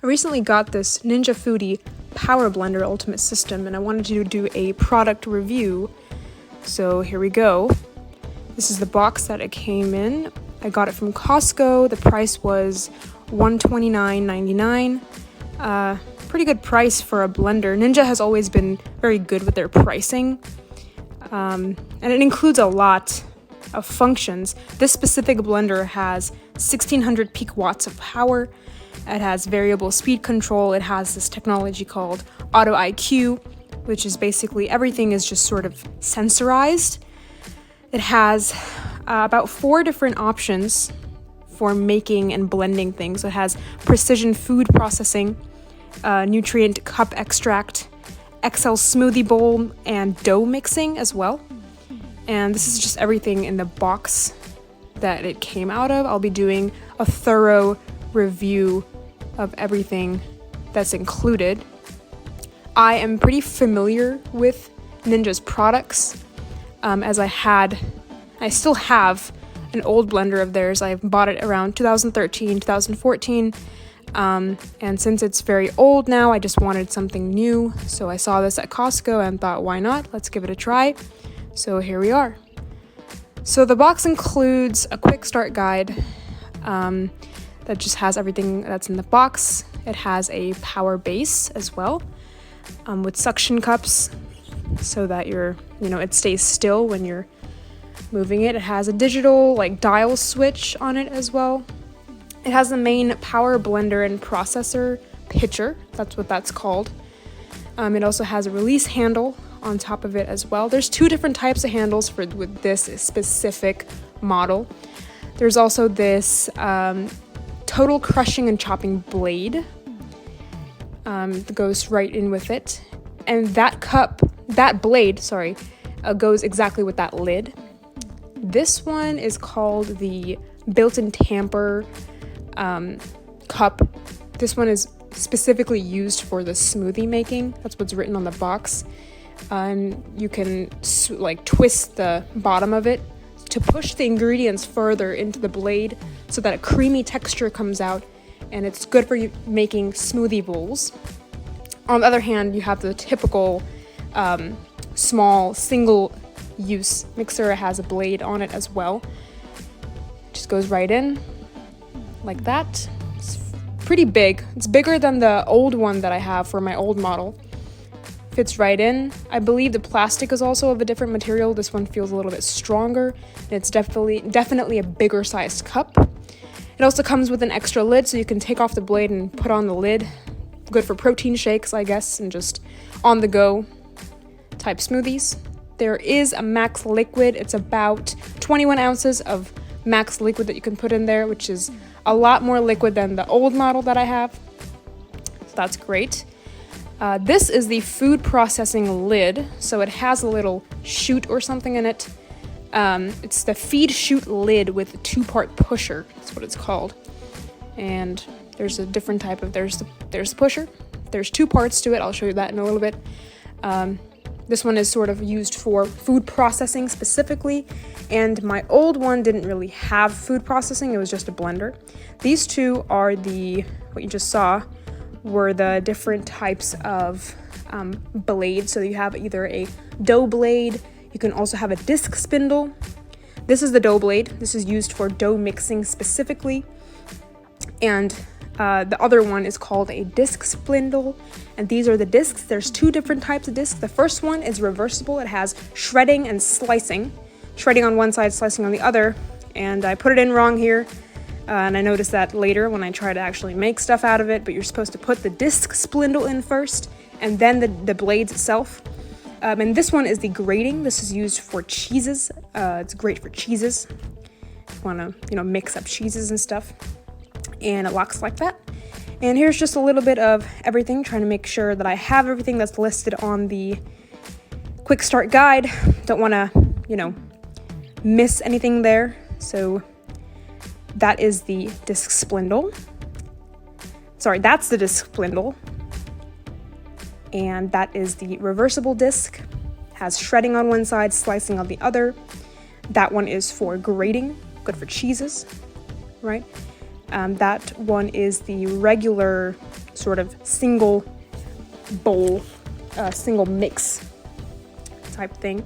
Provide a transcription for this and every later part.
I recently got this Ninja Foodi Power Blender Ultimate System, and I wanted to do a product review. So here we go. This is the box that it came in. I got it from Costco. The price was $129.99. Pretty good price for a blender. Ninja has always been very good with their pricing. And it includes a lot of functions. This specific blender has 1600 peak watts of power. It has variable speed control. It has this technology called Auto IQ, which is basically everything is just sort of sensorized. It has about 4 different options for making and blending things. It has precision food processing, nutrient cup extract, XL smoothie bowl, and dough mixing as well. And this is just everything in the box that it came out of. I'll be doing a thorough review of everything that's included. I am pretty familiar with Ninja's products, as I still have an old blender of theirs. I bought it around 2013, 2014. And since it's very old now, I just wanted something new. So I saw this at Costco and thought, why not? Let's give it a try. So here we are. So the box includes a quick start guide that just has everything that's in the box. It has a power base as well, with suction cups so that it stays still when you're moving it. It has a digital dial switch on it as well. It has the main power blender and processor pitcher. That's what that's called. It also has a release handle on top of it as well. There's 2 different types of handles with this specific model. There's also this total crushing and chopping blade that goes right in with it. And that blade, goes exactly with that lid. This one is called the built-in tamper cup. This one is specifically used for the smoothie making. That's what's written on the box. You can twist the bottom of it to push the ingredients further into the blade so that a creamy texture comes out, and it's good for you making smoothie bowls. On the other hand, you have the typical small single-use mixer. It has a blade on it as well. It just goes right in like that. It's pretty big. It's bigger than the old one that I have for my old model. Fits right in. I believe the plastic is also of a different material. This one feels a little bit stronger, and it's definitely a bigger sized cup. It also comes with an extra lid, so you can take off the blade and put on the lid. Good for protein shakes, I guess, and just on the go type smoothies. There is a max liquid. It's about 21 ounces of max liquid that you can put in there, which is a lot more liquid than the old model that I have. So that's great. This is the food processing lid, so it has a little chute or something in it. It's the feed chute lid with a 2-part pusher. That's what it's called. And there's a different type of, there's the pusher. There's 2 parts to it. I'll show you that in a little bit. This one is sort of used for food processing specifically, and my old one didn't really have food processing. It was just a blender. These 2 are what you just saw were the different types of blades. So you have either a dough blade. You can also have a disc spindle. This is the dough blade. This is used for dough mixing specifically. And the other one is called a disc spindle, and these are the discs. There's 2 different types of discs. The first one is reversible. It has shredding and slicing. Shredding on one side, slicing on the other. And I put it in wrong here, and I noticed that later when I try to actually make stuff out of it, but you're supposed to put the disc spindle in first, and then the blades itself. And this one is the grating. This is used for cheeses. It's great for cheeses. If you want to, mix up cheeses and stuff. And it locks like that. And here's just a little bit of everything, trying to make sure that I have everything that's listed on the quick start guide. Don't want to, miss anything there. So that is the disc spindle. That's the disc spindle. And that is the reversible disc. Has shredding on one side, slicing on the other. That one is for grating, good for cheeses, right? That one is the regular sort of single bowl, single mix type thing.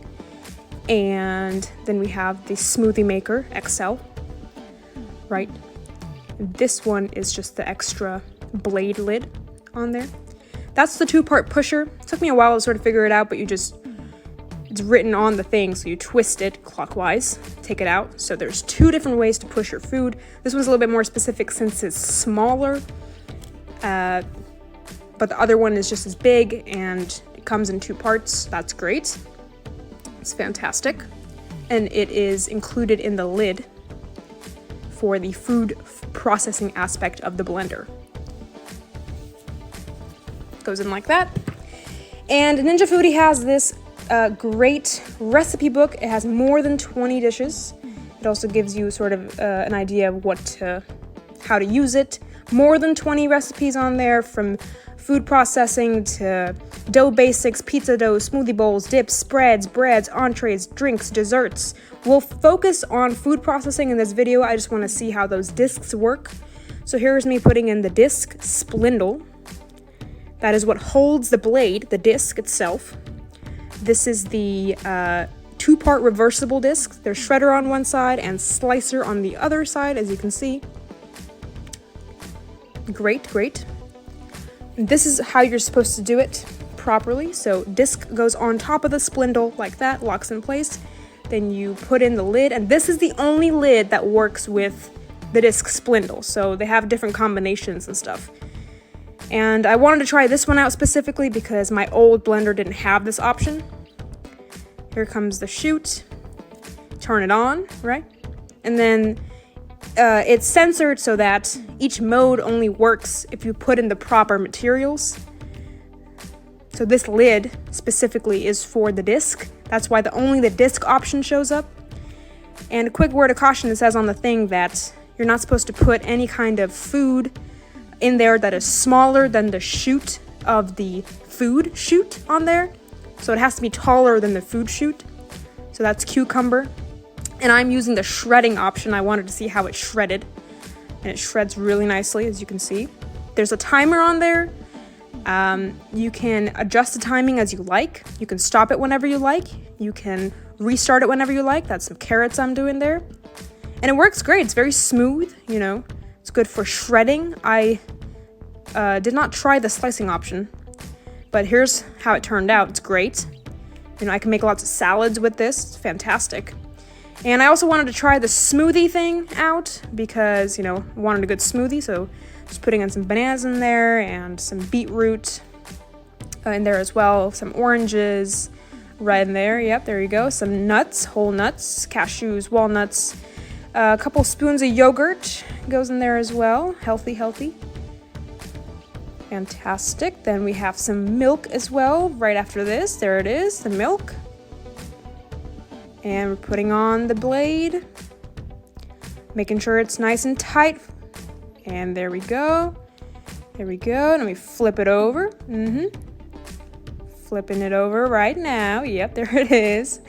And then we have the Smoothie Maker XL, right? This one is just the extra blade lid on there. That's the 2-part pusher. It took me a while to sort of figure it out, but it's written on the thing, so you twist it clockwise, take it out. So there's 2 different ways to push your food. This one's a little bit more specific since it's smaller, but the other one is just as big and it comes in 2 parts. That's great. It's fantastic. And it is included in the lid for the food processing aspect of the blender. Goes in like that. And Ninja Foodi has this great recipe book. It has more than 20 dishes. It also gives you sort of an idea of how to use it. More than 20 recipes on there, from food processing to dough basics, pizza dough, smoothie bowls, dips, spreads, breads, entrees, drinks, desserts. We'll focus on food processing in this video. I just want to see how those discs work. So here's me putting in the disc spindle. That is what holds the blade, the disc itself. This is the 2-part reversible disc. There's shredder on one side and slicer on the other side, as you can see. Great. And this is how you're supposed to do it properly. So disc goes on top of the spindle like that, locks in place. Then you put in the lid, and this is the only lid that works with the disc spindle. So they have different combinations and stuff. And I wanted to try this one out specifically because my old blender didn't have this option. Here comes the chute. Turn it on, right? And then it's censored so that each mode only works if you put in the proper materials. So this lid specifically is for the disc. That's why only the disc option shows up. And a quick word of caution, it says on the thing that you're not supposed to put any kind of food in there that is smaller than the chute of the food chute on there. So it has to be taller than the food chute. So that's cucumber. And I'm using the shredding option. I wanted to see how it shredded. And it shreds really nicely, as you can see. There's a timer on there. You can adjust the timing as you like. You can stop it whenever you like. You can restart it whenever you like. That's some carrots I'm doing there. And it works great. It's very smooth, you know. It's good for shredding. I did not try the slicing option, but here's how it turned out. It's great. You know, I can make lots of salads with this. It's fantastic. And I also wanted to try the smoothie thing out because, you know, I wanted a good smoothie. So just putting in some bananas in there and some beetroot in there as well. Some oranges right in there. Yep, there you go. Some nuts, whole nuts, cashews, walnuts. A couple spoons of yogurt goes in there as well. Healthy. Fantastic. Then we have some milk as well right after this. There it is, the milk. And we're putting on the blade, making sure it's nice and tight. And there we go. And we flip it over. Flipping it over right now. Yep, there it is.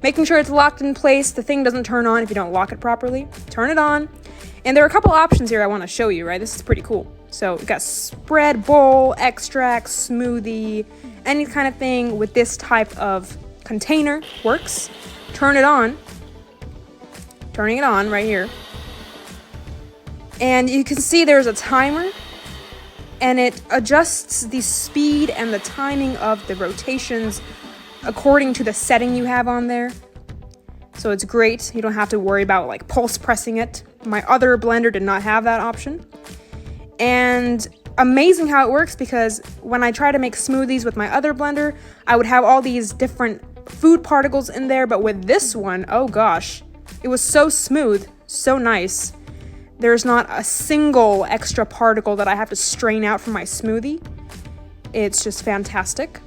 Making sure it's locked in place. The thing doesn't turn on if you don't lock it properly. Turn it on. And there are a couple options here I want to show you, right? This is pretty cool. So we've got spread, bowl, extract, smoothie, any kind of thing with this type of container works. Turn it on. Turning it on right here. And you can see there's a timer. And it adjusts the speed and the timing of the rotations according to the setting you have on there. So it's great. You don't have to worry about like pulse pressing it. My other blender did not have that option. And amazing how it works, because when I try to make smoothies with my other blender, I would have all these different food particles in there. But with this one, oh gosh, it was so smooth, so nice. There's not a single extra particle that I have to strain out from my smoothie. It's just fantastic.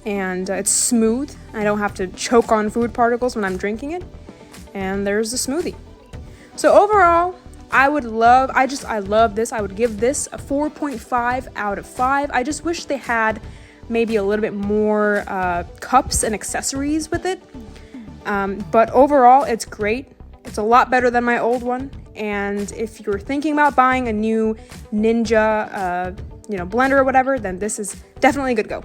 And it's smooth. I don't have to choke on food particles when I'm drinking it. And there's the smoothie. So overall, I love this. I would give this a 4.5 out of 5. I just wish they had maybe a little bit more cups and accessories with it. But overall, it's great. It's a lot better than my old one. And if you're thinking about buying a new Ninja, blender or whatever, then this is definitely a good go.